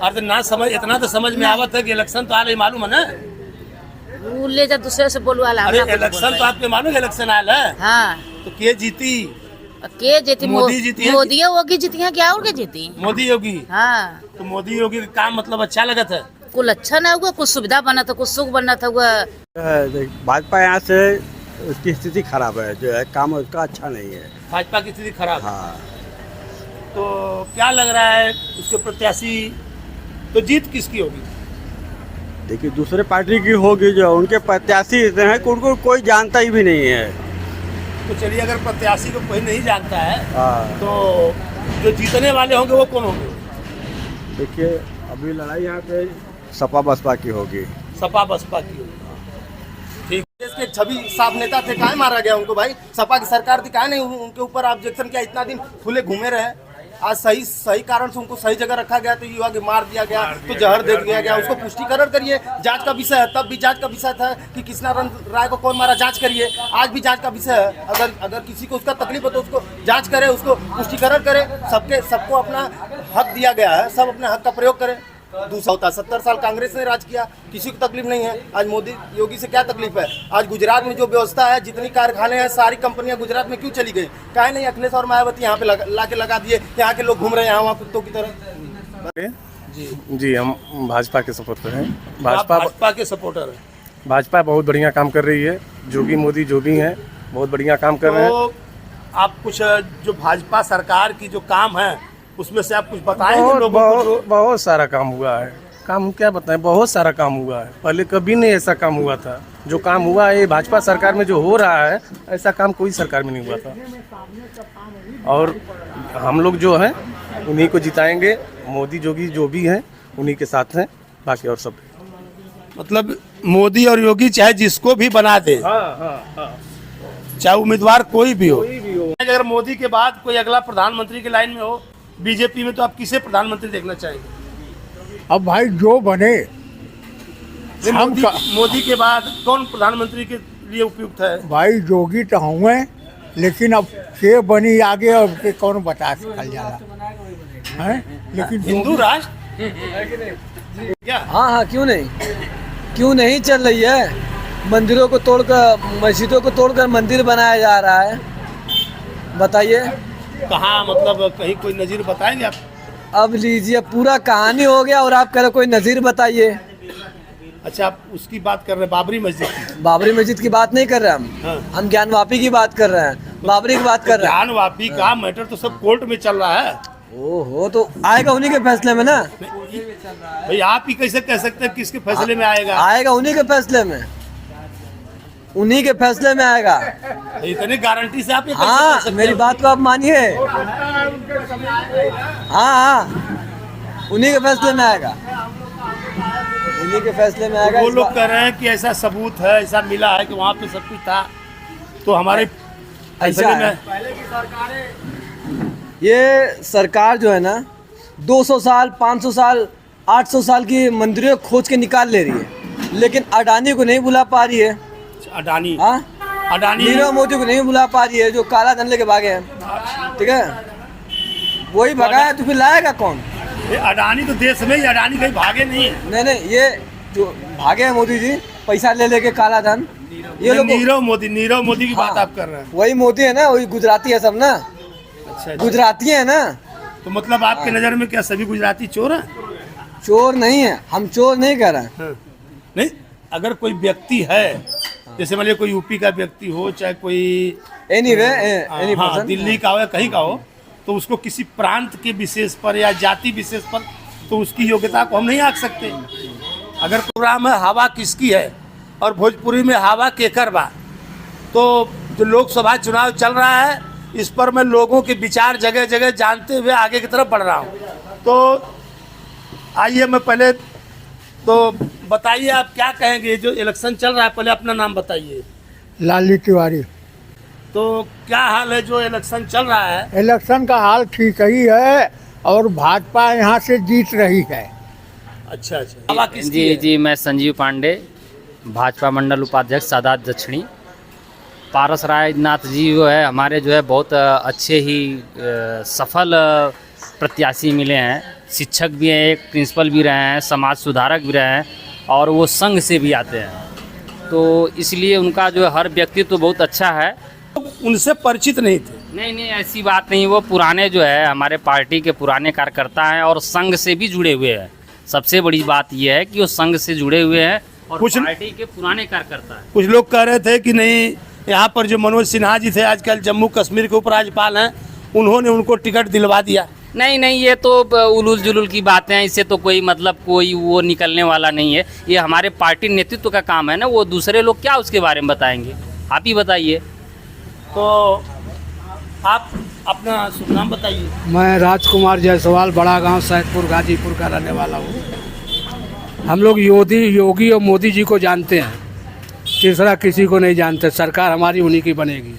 और तो ना समझ, इतना तो समझ में आवत है कि इलेक्शन तो आ रही, मालूम है ना? वो ले जा दूसरे से बोलवा ला। अरे इलेक्शन तो आपके मालूम है, इलेक्शन आयल है। हाँ तो के जीती? के जीती? मोदी जीती है। मोदी योगी जीती है, क्या और के जीती? मोदी योगी। हाँ तो मोदी योगी का काम मतलब अच्छा लगा था? कुछ अच्छा ना हुआ, कुछ सुविधा बना था, कुछ सुख बना था। भाजपा यहाँ से उसकी स्थिति खराब है, जो है काम उसका अच्छा नहीं है। भाजपा की स्थिति खराब है। हाँ, तो क्या लग रहा है उसके प्रत्याशी, तो जीत किसकी होगी? देखिए दूसरे पार्टी की होगी, जो उनके प्रत्याशी इतने हैं कि उनको कोई जानता ही भी नहीं है। तो चलिए, अगर प्रत्याशी को कोई नहीं जानता है हाँ, तो जो जीतने वाले होंगे वो कौन होंगे? देखिए अभी लड़ाई यहाँ पे सपा बसपा की होगी। सपा बसपा की होगी। ठीक। देश के छवि साफ नेता थे, काहे मारा गया उनको भाई? सपा की सरकार थी, काहे नहीं उनके ऊपर ऑब्जेक्शन किया? इतना दिन खुले घूमे रहे, आज सही कारण से उनको सही जगह रखा गया, तो युवा के मार दिया गया, तो जहर दे दिया गया। उसको पुष्टिकरण करिए, जांच का विषय है। तब भी जांच का विषय था कि कृष्णानंद राय को कौन मारा, जांच करिए। आज भी जांच का विषय है। अगर किसी को उसका तकलीफ हो तो उसको जांच करे, उसको पुष्टिकरण करे। सबको अपना हक दिया गया है, सब अपने हक का प्रयोग करें। दूसरा होता 70 साल कांग्रेस ने राज किया, किसी को तकलीफ नहीं है। आज मोदी योगी से क्या तकलीफ है? आज गुजरात में जो व्यवस्था है, जितनी कारखाने हैं, सारी कंपनियां गुजरात में क्यों चली गई? काहे नहीं अखिलेश और मायावती यहाँ पे लाके लगा दिए? यहाँ के लोग घूम रहे हैं यहाँ वहाँ कुत्तों की तरह। जी हम भाजपा के सपोर्टर हैं। भाजपा के सपोर्टर है। भाजपा बहुत बढ़िया काम कर रही है। जोगी मोदी जो भी हैं बहुत बढ़िया काम कर रहे हैं। तो आप कुछ जो भाजपा सरकार की जो काम है उसमें से आप कुछ बताएंगे लोगों को? बहुत सारा काम हुआ है। काम क्या बताएं, बहुत सारा काम हुआ है। पहले कभी नहीं ऐसा काम हुआ था। जो काम हुआ है भाजपा सरकार में जो हो रहा है, ऐसा काम कोई सरकार में नहीं हुआ था। और हम लोग जो हैं उन्हीं को जिताएंगे। मोदी जोगी जो भी हैं उन्हीं के साथ हैं, बाकी और सब। मतलब मोदी और योगी चाहे जिसको भी बना दे, चाहे उम्मीदवार कोई भी हो। अगर मोदी के बाद कोई अगला प्रधानमंत्री की लाइन में हो बीजेपी में, तो आप किसे प्रधानमंत्री देखना चाहेंगे? अब भाई जो बने। मोदी के बाद कौन प्रधानमंत्री के लिए उपयुक्त है? भाई जोगी तो हुए, लेकिन अब के बनी आगे और के कौन बता सकल जाला है? लेकिन हिंदू राष्ट्र क्या? हाँ, क्यों नहीं चल रही है? मंदिरों को तोड़कर, मस्जिदों को तोड़कर मंदिर बनाया जा रहा है। बताइए कहाँ, मतलब कहीं कोई नज़ीर बताएंगे आप? अब लीजिए, पूरा कहानी हो गया और आप कह रहे कोई नज़ीर बताइए। अच्छा, आप उसकी बात कर रहे हैं, बाबरी मस्जिद की? बाबरी मस्जिद की बात नहीं कर रहे हम। हाँ। हम ज्ञानवापी की बात कर रहे हैं, बाबरी की बात कर रहे हैं। ज्ञानवापी का मैटर तो सब कोर्ट में चल रहा है। ओहो, तो आएगा उन्हीं के फैसले में ना। भाई आप ही कैसे कह सकते हैं किसके फैसले में आएगा? आएगा उन्हीं के फैसले में, उन्हीं के फैसले में आएगा। इतनी गारंटी से आप ये कैसे कह हाँ, सकते मेरी हो? बात को आप मानिए। हाँ, उन्हीं के फैसले में आएगा, उन्हीं के फैसले में आएगा। वो लोग कह रहे हैं कि ऐसा सबूत है, ऐसा मिला है कि वहाँ पे सब कुछ था, तो हमारे फैसले में। ये सरकार जो है ना 200 साल, 500 साल, 800 साल की मंदिरों को खोज के निकाल ले रही है, लेकिन अडानी को नहीं बुला पा रही है। अडानी? हाँ, अडानी नीरव मोदी को नहीं बुला पा रही है, जो काला धन लेके भागे हैं। ठीक है, वही भगाया तो फिर लाएगा कौन? ये अडानी तो देश में ही, अडानी कहीं भागे नहीं है। नहीं, ये जो भागे हैं मोदी जी, पैसा ले लेके काला धन। ये लोग नीरव मोदी की बात आप कर रहे हैं? वही मोदी है ना, वही गुजराती है सब ना। अच्छा, गुजराती है ना। तो मतलब आपके नज़र में क्या सभी गुजराती चोर हैं? चोर नहीं है, हम चोर नहीं कर रहे हैं। हाँ। नहीं, अगर कोई व्यक्ति है, जैसे मान लीजिए कोई यूपी का व्यक्ति हो, चाहे कोई एनी पर्सन, दिल्ली का हो या कहीं का हो, तो उसको किसी प्रांत के विशेष पर या जाति विशेष पर तो उसकी योग्यता को हम नहीं आंक सकते। अगर प्रोग्राम है हवा किसकी है और भोजपुरी में हवा केकर बा, तो जो लोकसभा चुनाव चल रहा है इस पर मैं लोगों के विचार जगह जगह जानते हुए आगे की तरफ बढ़ रहा हूँ। तो आइए, मैं पहले तो बताइए आप क्या कहेंगे? जो इलेक्शन चल रहा है, पहले अपना नाम बताइए। लाली तिवारी। तो क्या हाल है जो इलेक्शन चल रहा है? इलेक्शन का हाल ठीक ही है और भाजपा यहाँ से जीत रही है। अच्छा, हवा किसकी है? जी, मैं संजीव पांडे, भाजपा मंडल उपाध्यक्ष सादात दक्षिणी। पारस राय नाथ जी जो है हमारे, जो है बहुत अच्छे ही सफल प्रत्याशी मिले हैं। शिक्षक भी हैं, एक प्रिंसिपल भी रहे हैं, समाज सुधारक भी रहे हैं और वो संघ से भी आते हैं, तो इसलिए उनका जो है हर व्यक्तित्व तो बहुत अच्छा है। उनसे परिचित नहीं थे। नहीं ऐसी बात नहीं, वो पुराने जो है हमारे पार्टी के पुराने कार्यकर्ता हैं और संघ से भी जुड़े हुए हैं। सबसे बड़ी बात यह है कि वो संघ से जुड़े हुए हैं और पार्टी के पुराने कार्यकर्ता हैं। कुछ लोग कह रहे थे कि नहीं, यहाँ पर जो मनोज सिन्हा जी थे आजकल जम्मू कश्मीर के उपराज्यपाल हैं, उन्होंने उनको टिकट दिलवा दिया। नहीं ये तो उलूल जुलूल की बातें हैं, इससे तो कोई मतलब कोई वो निकलने वाला नहीं है। ये हमारे पार्टी नेतृत्व का काम है ना, वो दूसरे लोग क्या उसके बारे में बताएंगे, आप ही बताइए। तो आप अपना शुभ नाम बताइए। मैं राजकुमार जायसवाल, बड़ा गांव सैदपुर गाजीपुर का रहने वाला हूँ। हम लोग योगी और मोदी जी को जानते हैं, तीसरा किसी को नहीं जानते। सरकार हमारी उन्हीं की बनेगी,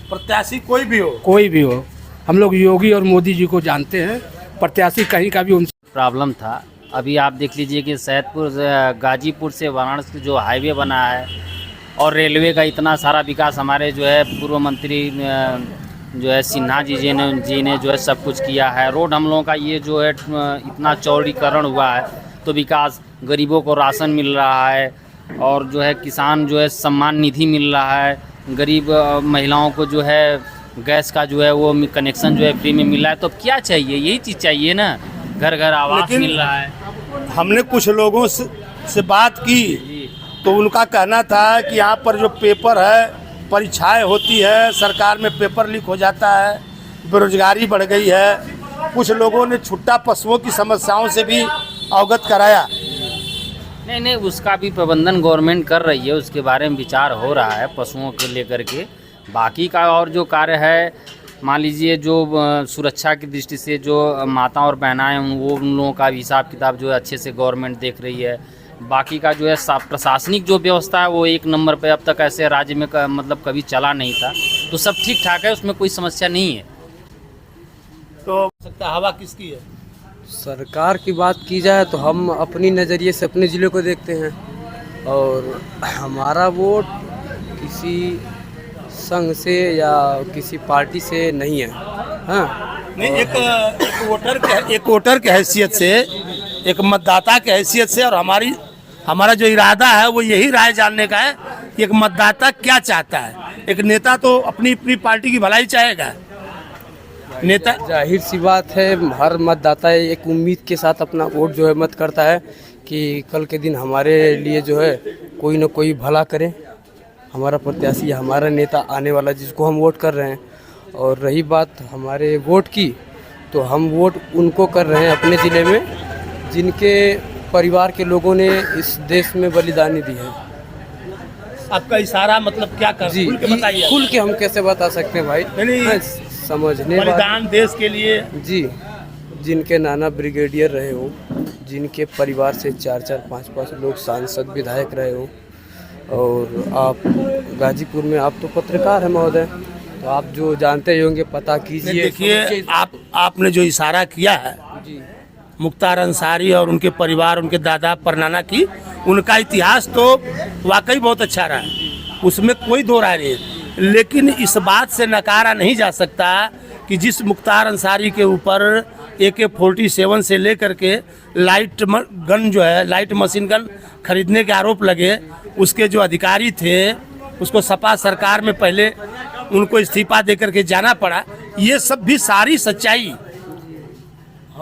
प्रत्याशी कोई भी हो, हम लोग योगी और मोदी जी को जानते हैं। प्रत्याशी कहीं का भी उनसे प्रॉब्लम था। अभी आप देख लीजिए कि सैदपुर गाजीपुर से वाराणसी जो हाईवे बना है और रेलवे का इतना सारा विकास हमारे जो है पूर्व मंत्री जो है सिन्हा जी ने जो है सब कुछ किया है। रोड हम लोगों का ये जो है इतना चौड़ीकरण हुआ है, तो विकास, गरीबों को राशन मिल रहा है और जो है किसान जो है सम्मान निधि मिल रहा है, गरीब महिलाओं को जो है गैस का जो है वो कनेक्शन जो है फ्री में मिल रहा है। तो क्या चाहिए, यही चीज़ चाहिए ना, घर घर आवास मिल रहा है। हमने कुछ लोगों से बात की तो उनका कहना था कि यहाँ पर जो पेपर है, परीक्षाएं होती है, सरकार में पेपर लीक हो जाता है, बेरोजगारी बढ़ गई है। कुछ लोगों ने छुट्टा पशुओं की समस्याओं से भी अवगत कराया। नहीं उसका भी प्रबंधन गवर्नमेंट कर रही है, उसके बारे में विचार हो रहा है पशुओं को लेकर के। बाकी का और जो कार्य है, मान लीजिए जो सुरक्षा की दृष्टि से जो माता और बहनाएँ वो उन लोगों का भी हिसाब किताब जो है अच्छे से गवर्नमेंट देख रही है। बाकी का जो है प्रशासनिक जो व्यवस्था है वो एक नंबर पे अब तक ऐसे राज्य में मतलब कभी चला नहीं था, तो सब ठीक ठाक है, उसमें कोई समस्या नहीं है। तो सकता हवा किसकी है? सरकार की बात की जाए तो हम अपनी नज़रिए से अपने ज़िले को देखते हैं और हमारा वोट किसी संघ से या किसी पार्टी से नहीं है। हाँ नहीं, एक वोटर के हैसियत से, एक मतदाता के हैसियत से, और हमारा जो इरादा है वो यही राय जानने का है कि एक मतदाता क्या चाहता है। एक नेता तो अपनी अपनी पार्टी की भलाई चाहेगा। नेता, जाहिर सी बात है, हर मतदाता एक उम्मीद के साथ अपना वोट जो है मत करता है कि कल के दिन हमारे लिए जो है कोई न कोई भला करे, हमारा प्रत्याशी, हमारा नेता आने वाला जिसको हम वोट कर रहे हैं। और रही बात हमारे वोट की, तो हम वोट उनको कर रहे हैं अपने ज़िले में जिनके परिवार के लोगों ने इस देश में बलिदानी दी है। आपका इशारा मतलब क्या कर? जी, खुल के बताइए। खुल के हम कैसे बता सकते हैं भाई? नहीं, समझने बलिदान देश के लिए। जी, जिनके नाना ब्रिगेडियर रहे हो, जिनके परिवार से 4-4, 5-5 लोग सांसद विधायक रहे हो, और आप गाजीपुर में, आप तो पत्रकार हैं महोदय, तो आप जो जानते ही होंगे, पता कीजिए। देखिए, आपने जो इशारा किया है जी, मुख्तार अंसारी और उनके परिवार, उनके दादा परनाना की, उनका इतिहास तो वाकई बहुत अच्छा रहा है, उसमें कोई दो राय नहीं है। लेकिन इस बात से नकारा नहीं जा सकता कि जिस मुख्तार अंसारी के ऊपर AK-47 से लेकर के लाइट गन जो है, लाइट मशीन गन खरीदने के आरोप लगे, उसके जो अधिकारी थे उसको सपा सरकार में पहले उनको इस्तीफा दे करके जाना पड़ा। ये सब भी सारी सच्चाई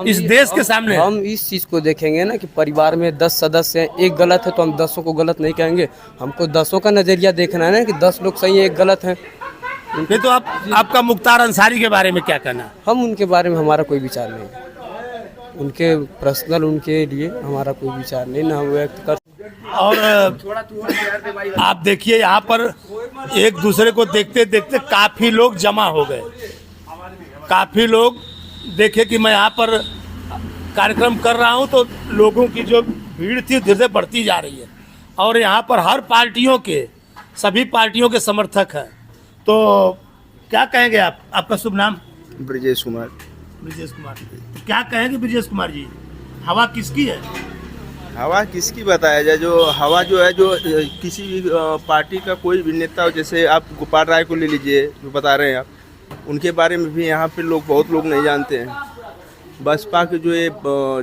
इस देश के सामने। हम इस चीज़ को देखेंगे ना कि परिवार में 10 सदस्य हैं, एक गलत है तो हम 10 को गलत नहीं कहेंगे, हमको 10 का नज़रिया देखना है ना कि 10 लोग सही है, एक गलत है। नहीं तो आपका मुख्तार अंसारी के बारे में क्या कहना? हम उनके बारे में हमारा कोई विचार नहीं, उनके पर्सनल, उनके लिए हमारा कोई विचार नहीं, ना हम व्यक्त कर। और आप देखिए यहाँ पर एक दूसरे को देखते देखते काफ़ी लोग जमा हो गए। काफ़ी लोग देखे कि मैं यहाँ पर कार्यक्रम कर रहा हूँ, तो लोगों की जो भीड़ थी धीरे धीरे बढ़ती जा रही है। और यहाँ पर हर पार्टियों के, सभी पार्टियों के समर्थक हैं। तो क्या कहेंगे आप? आपका शुभ नाम? ब्रजेश कुमार। ब्रजेश कुमार, तो क्या कहेंगे ब्रजेश कुमार जी, हवा किसकी है? हवा किसकी बताया जाए? जो हवा जो है, जो किसी भी पार्टी का कोई भी नेता हो, जैसे आप गोपाल राय को ले लीजिए, जो बता रहे हैं आप, उनके बारे में भी यहाँ पे बहुत लोग नहीं जानते हैं। बसपा के जो ये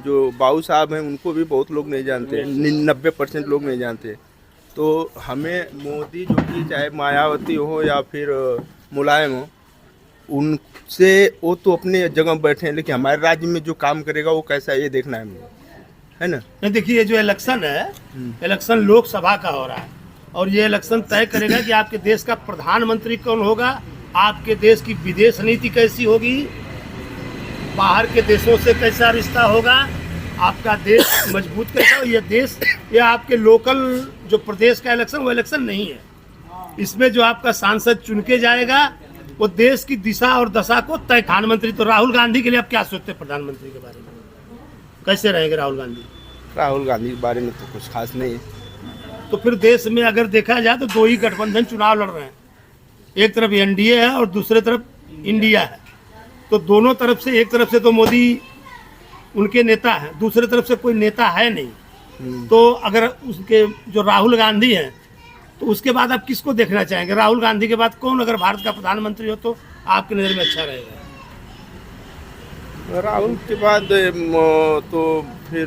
जो बाबू साहब हैं उनको भी बहुत लोग नहीं जानते, 90% लोग नहीं जानते। तो हमें मोदी जो कि चाहे मायावती हो या फिर मुलायम हो, उनसे वो तो अपने जगह बैठे हैं, लेकिन हमारे राज्य में जो काम करेगा वो कैसा है ये देखना है हमें, है ना। नहीं देखिए, ये जो इलेक्शन है, इलेक्शन लोकसभा का हो रहा है और ये इलेक्शन तय करेगा कि आपके देश का प्रधानमंत्री कौन होगा, आपके देश की विदेश नीति कैसी होगी, बाहर के देशों से कैसा रिश्ता होगा, आपका देश मजबूत कैसा हो। ये देश, ये आपके लोकल जो प्रदेश का इलेक्शन, वो इलेक्शन नहीं है। इसमें जो आपका सांसद चुन के जाएगा वो देश की दिशा और दशा को तय। प्रधानमंत्री तो राहुल गांधी के लिए आप क्या सोचते हैं? प्रधानमंत्री के बारे में कैसे रहेंगे राहुल गांधी? राहुल गांधी के बारे में तो कुछ खास नहीं है। तो फिर देश में अगर देखा जाए तो दो ही गठबंधन चुनाव लड़ रहे हैं, एक तरफ एनडीए है और दूसरे तरफ इंडिया है। तो दोनों तरफ से, एक तरफ से तो मोदी उनके नेता हैं, दूसरे तरफ से कोई नेता है नहीं। तो अगर उसके जो राहुल गांधी हैं, तो उसके बाद आप किसको देखना चाहेंगे? राहुल गांधी के बाद कौन अगर भारत का प्रधानमंत्री हो तो आपकी नज़र में अच्छा रहेगा? राहुल के बाद तो फिर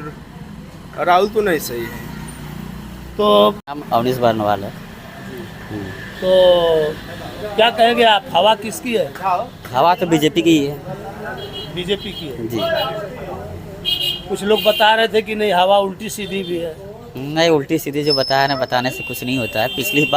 राहुल तो नहीं सही है। तो अवनीश बर्नवाल है। तो क्या कहेंगे आप, हवा किसकी है? हवा तो बीजेपी की ही है बीजेपी की है जी। कुछ लोग बता रहे थे कि नहीं, हवा उल्टी सीधी भी है। नहीं, उल्टी सीधी जो बताया ना, बताने से कुछ नहीं होता है। पिछली बार